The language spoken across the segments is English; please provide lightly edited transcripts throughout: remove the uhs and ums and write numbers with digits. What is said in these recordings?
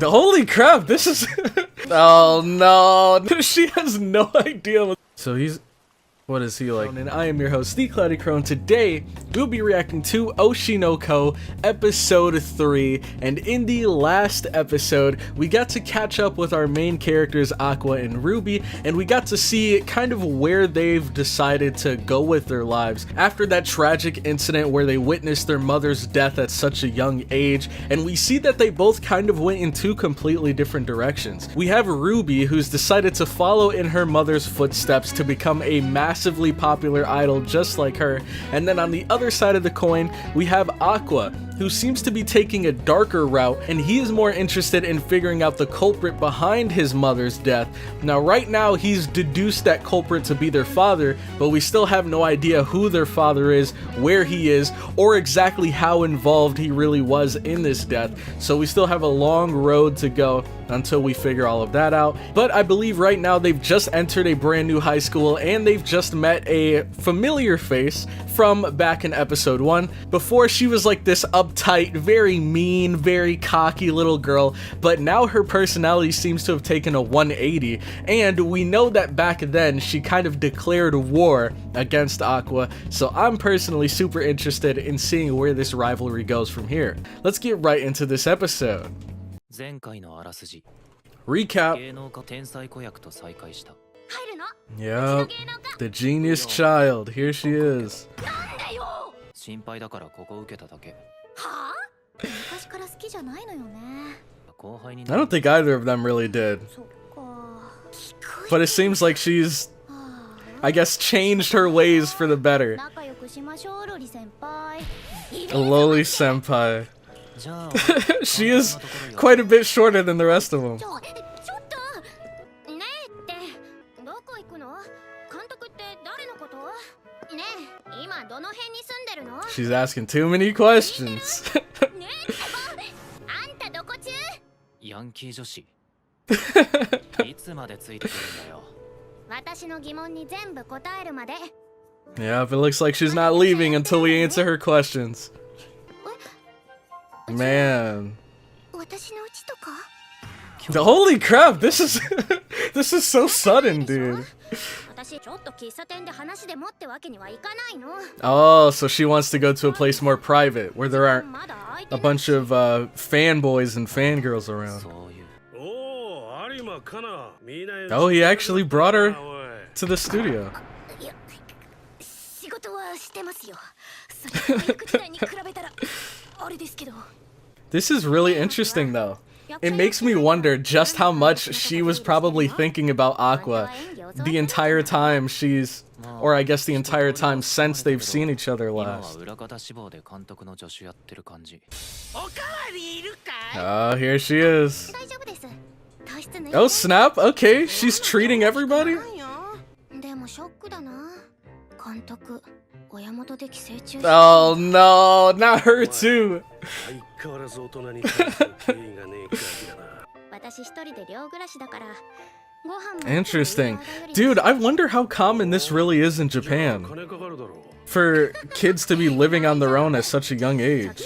Holy crap, this is... Oh no, she has no idea what... So he's... What is he like? And I am your host, the Cloudy Crow, and today we'll be reacting to Oshi no Ko episode 3. And in the last episode, we got to catch up with our main characters, Aqua and Ruby, and we got to see kind of where they've decided to go with their lives after that tragic incident where they witnessed their mother's death at such a young age. And we see that they both kind of went in two completely different directions. We have Ruby, who's decided to follow in her mother's footsteps to become a massively popular idol just like her, and then on the other side of the coin we have Aqua, who seems to be taking a darker route, and he is more interested in figuring out the culprit behind his mother's death. Now right now he's deduced that culprit to be their father, but we still have no idea who their father is, where he is, or exactly how involved he really was in this death, so we still have a long road to go until we figure all of that out. But I believe right now they've just entered a brand new high school, and they've just met a familiar face from back in episode 1. Before, she was like this uptight, very mean, very cocky little girl, but now her personality seems to have taken a 180, and we know that back then she kind of declared war against Aqua, so I'm personally super interested in seeing where this rivalry goes from here. Let's get right into this episode. Recap. Yep, the genius child, here she is. I don't think either of them really did. But it seems like she's, I guess, changed her ways for the better. A lowly senpai. She is quite a bit shorter than the rest of them. She's asking too many questions. Yeah, but it looks like she's not leaving until we answer her questions. Man. Holy crap, this is this is so sudden, dude. Oh, so she wants to go to a place more private where there aren't a bunch of fanboys and fangirls around. Oh, he actually brought her to the studio. This is really interesting though. It makes me wonder just how much she was probably thinking about Aqua the entire time she's, or I guess the entire time since they've seen each other last. Oh, here she is. Oh snap, okay, she's treating everybody? Oh no, not her too. Interesting. Dude, I wonder how common this really is in Japan. For kids to be living on their own at such a young age.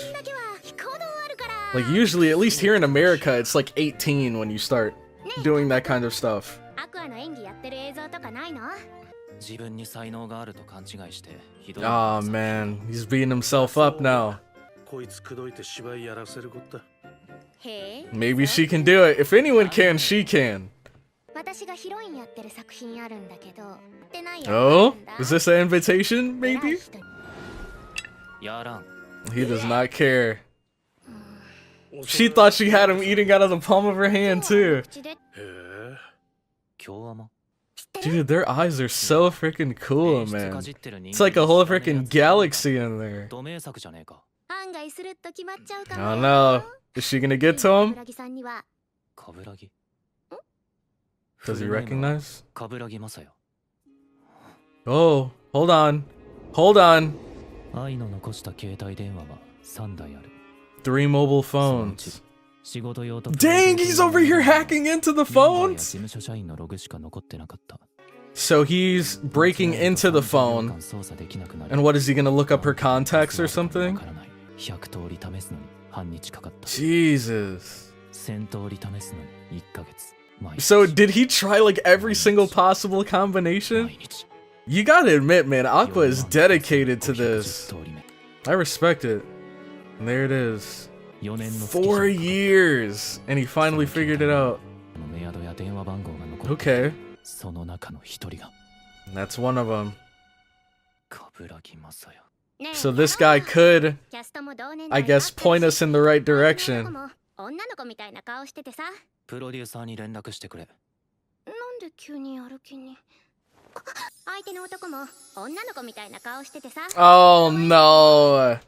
Like usually, at least here in America, it's like 18 when you start doing that kind of stuff. Oh man, he's beating himself up now. Maybe she can do it. If anyone can, she can. Oh, is this an invitation, maybe? He does not care. She thought she had him eating out of the palm of her hand, too. Dude, their eyes are so freaking cool, man. It's like a whole freaking galaxy in there. Oh no. Is she gonna get to him? Does he recognize? Oh, hold on. Hold on. 3 mobile phones. Dang, he's over here hacking into the phones! So he's breaking into the phone. And what, is he gonna look up her contacts or something? Jesus. So did he try like every single possible combination? You gotta admit, man, Aqua is dedicated to this. I respect it. And there it is. 4 years! And he finally figured it out. Okay. That's one of them. So this guy could, I guess, point us in the right direction. Oh no!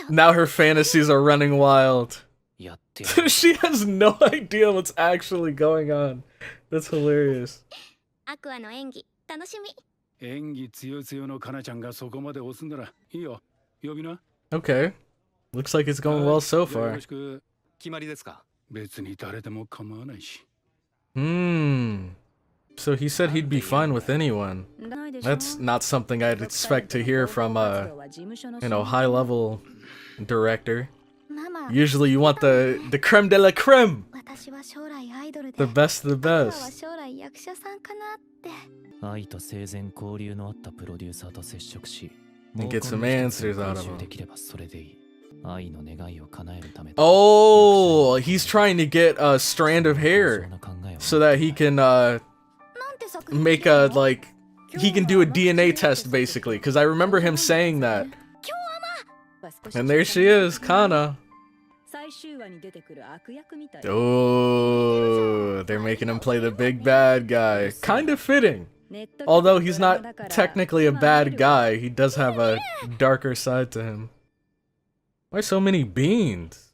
Now her fantasies are running wild. She has no idea what's actually going on. That's hilarious. Okay. Looks like it's going well so far. So he said he'd be fine with anyone. That's not something I'd expect to hear from a, high-level director. Usually you want the creme de la creme. The best of the best. And get some answers out of him. Oh, he's trying to get a strand of hair so that he can make he can do a DNA test basically, because I remember him saying that. And there she is, Kana. Oh, they're making him play the big bad guy. Kind of fitting. Although he's not technically a bad guy, he does have a darker side to him. Why so many beans?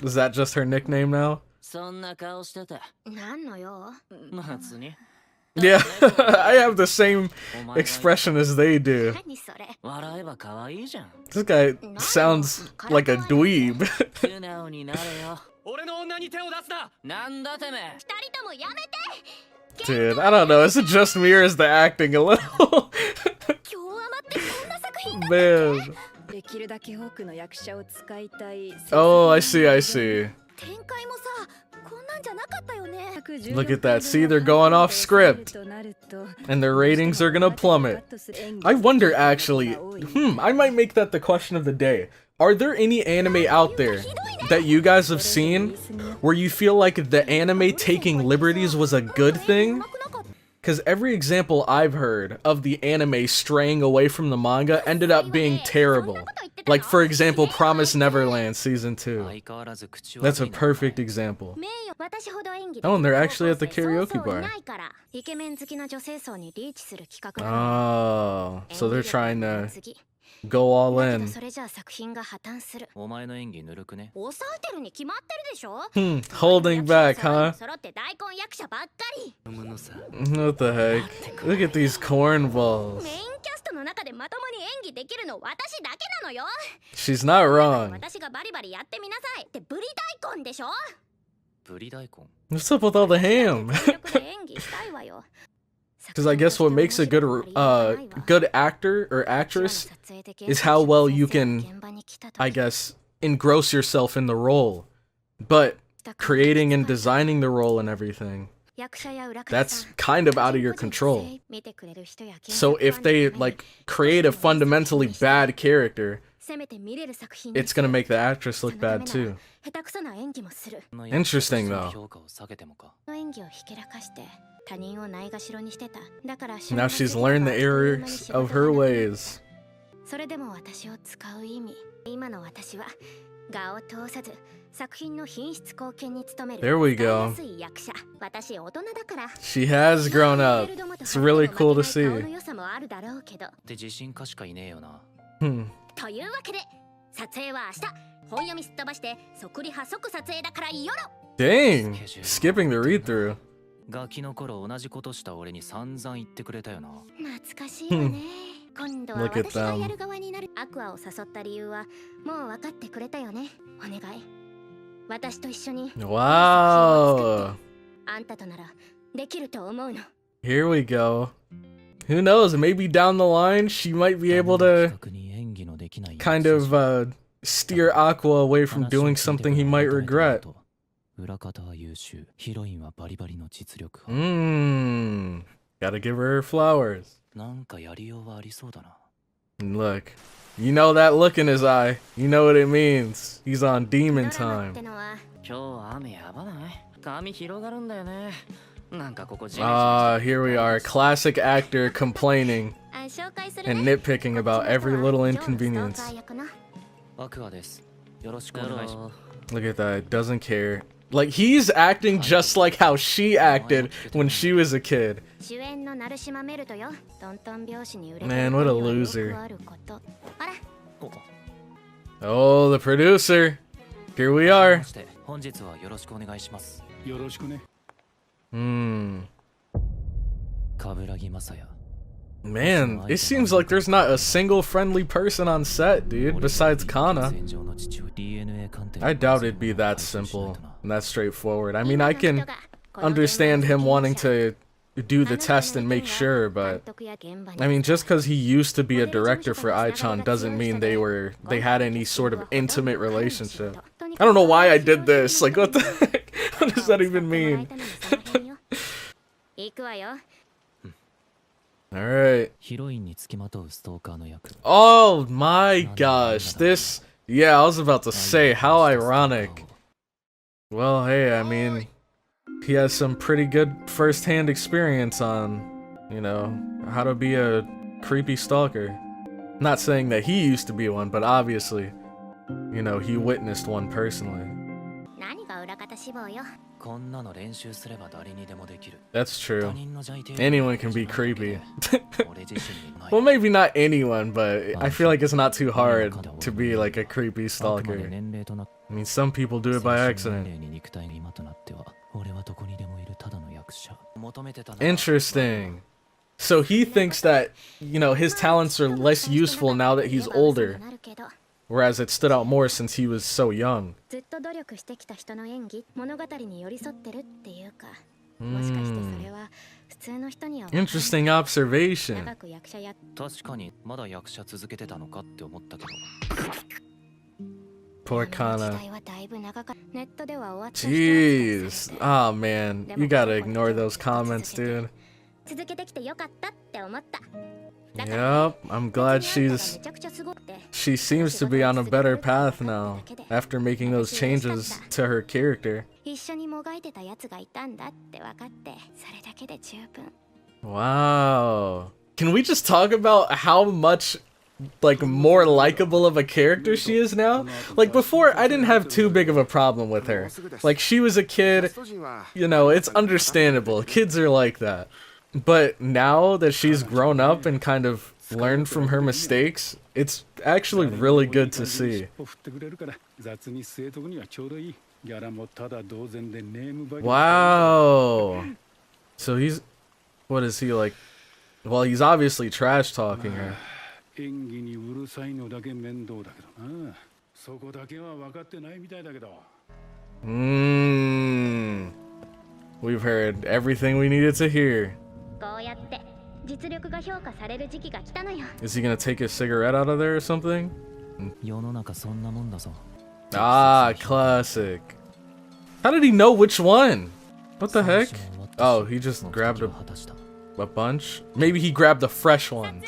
Is that just her nickname now? Yeah, I have the same expression as they do. This guy sounds like a dweeb. Dude, I don't know, is it just me or is the acting a little? Man. Oh, I see. Look at that, see, they're going off script. And their ratings are gonna plummet. I wonder actually, I might make that the question of the day. Are there any anime out there that you guys have seen where you feel like the anime taking liberties was a good thing? Because every example I've heard of the anime straying away from the manga ended up being terrible. Like, for example, Promise Neverland Season 2. That's a perfect example. Oh, and they're actually at the karaoke bar. Oh, so they're trying to go all in. Holding back, huh? What the heck? Look at these cornballs. She's not wrong. What's up with all the ham? Because I guess what makes a good actor or actress is how well you can, I guess, engross yourself in the role. But creating and designing the role and everything, that's kind of out of your control. So if they create a fundamentally bad character, it's gonna make the actress look bad too. Interesting though. Now she's learned the errors of her ways. There we go. She has grown up. It's really cool to see. Dang, skipping the read-through. Look at them. Wow. Here we go. Who knows, maybe down the line she might be able to kind of steer Aqua away from doing something he might regret. Gotta give her flowers. And look, you know that look in his eye. You know what it means. He's on demon time. Here we are. Classic actor complaining and nitpicking about every little inconvenience. Look at that. Doesn't care. Like, he's acting just like how she acted when she was a kid. Man, what a loser. Oh, the producer. Here we are. Man, it seems like there's not a single friendly person on set, dude, besides Kana. I doubt it'd be that simple and that straightforward. I mean, I can understand him wanting to do the test and make sure, but I mean, just because he used to be a director for Ai-chan doesn't mean they had any sort of intimate relationship. I don't know why I did this. Like, what the heck? What does that even mean? Alright. Oh my gosh, this... Yeah, I was about to say, how ironic. Well, hey, I mean, he has some pretty good first-hand experience on, you know, how to be a creepy stalker. Not saying that he used to be one, but obviously, you know, he witnessed one personally. That's true. Anyone can be creepy. Well, maybe not anyone, but I feel like it's not too hard to be like a creepy stalker. I mean, some people do it by accident. Interesting. So he thinks that, you know, his talents are less useful now that he's older. Whereas it stood out more since he was so young. Interesting observation. Poor Kana. Jeez. Oh man, you gotta ignore those comments, dude. Yep, I'm glad she seems to be on a better path now after making those changes to her character. Wow. Can we just talk about how much like more likable of a character she is now? Like before, I didn't have too big of a problem with her. Like she was a kid, you know, it's understandable. Kids are like that. But now that she's grown up and kind of learned from her mistakes, it's actually really good to see. Wow. So he's... What is he like? Well, he's obviously trash talking her. We've heard everything we needed to hear. Is he gonna take his cigarette out of there or something? Ah, classic. How did he know which one? What the heck? Oh, he just grabbed a bunch? Maybe he grabbed the fresh ones.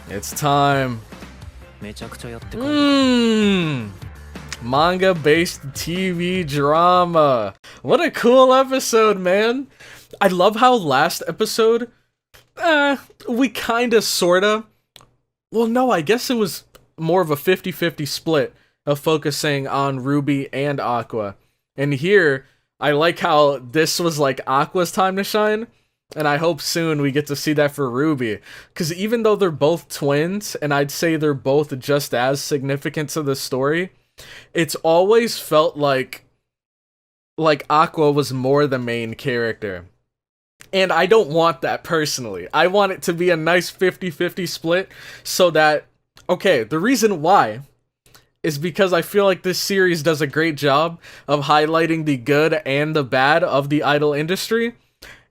It's time. Manga-based TV drama. What a cool episode, man. I love how last episode, we kinda, sorta. Well, no, I guess it was more of a 50-50 split of focusing on Ruby and Aqua. And here, I like how this was like Aqua's time to shine. And I hope soon we get to see that for Ruby. Because even though they're both twins, and I'd say they're both just as significant to the story, it's always felt like Aqua was more the main character. And I don't want that personally. I want it to be a nice 50-50 split so that, okay, the reason why is because I feel like this series does a great job of highlighting the good and the bad of the idol industry.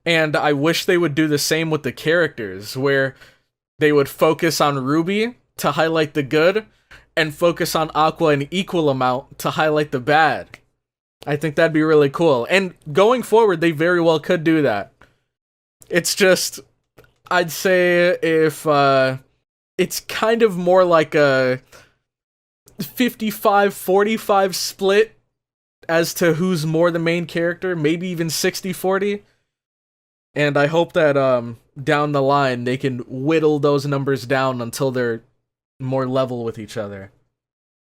And I wish they would do the same with the characters, where they would focus on Ruby to highlight the good and focus on Aqua an equal amount to highlight the bad. I think that'd be really cool. And going forward, they very well could do that. It's just, I'd say if it's kind of more like a 55-45 split as to who's more the main character, maybe even 60-40. And I hope that down the line they can whittle those numbers down until they're more level with each other.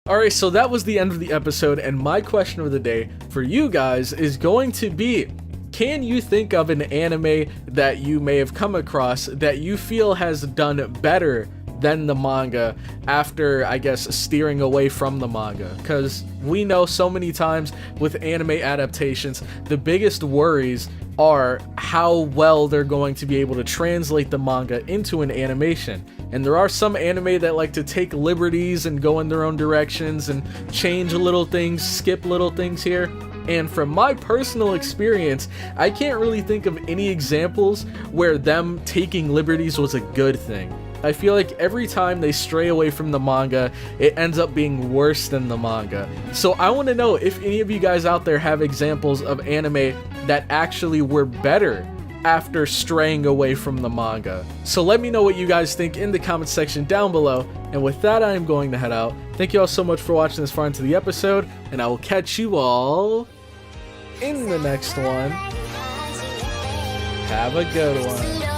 Alright, so that was the end of the episode, and my question of the day for you guys is going to be, can you think of an anime that you may have come across that you feel has done better than the manga after, I guess, steering away from the manga? Because we know so many times with anime adaptations, the biggest worries are how well they're going to be able to translate the manga into an animation. And there are some anime that like to take liberties and go in their own directions and change little things, skip little things here. And from my personal experience, I can't really think of any examples where them taking liberties was a good thing. I feel like every time they stray away from the manga, it ends up being worse than the manga. So I want to know if any of you guys out there have examples of anime that actually were better after straying away from the manga. So let me know what you guys think in the comment section down below. And with that, I am going to head out. Thank you all so much for watching this far into the episode, and I will catch you all in the next one. Have a good one.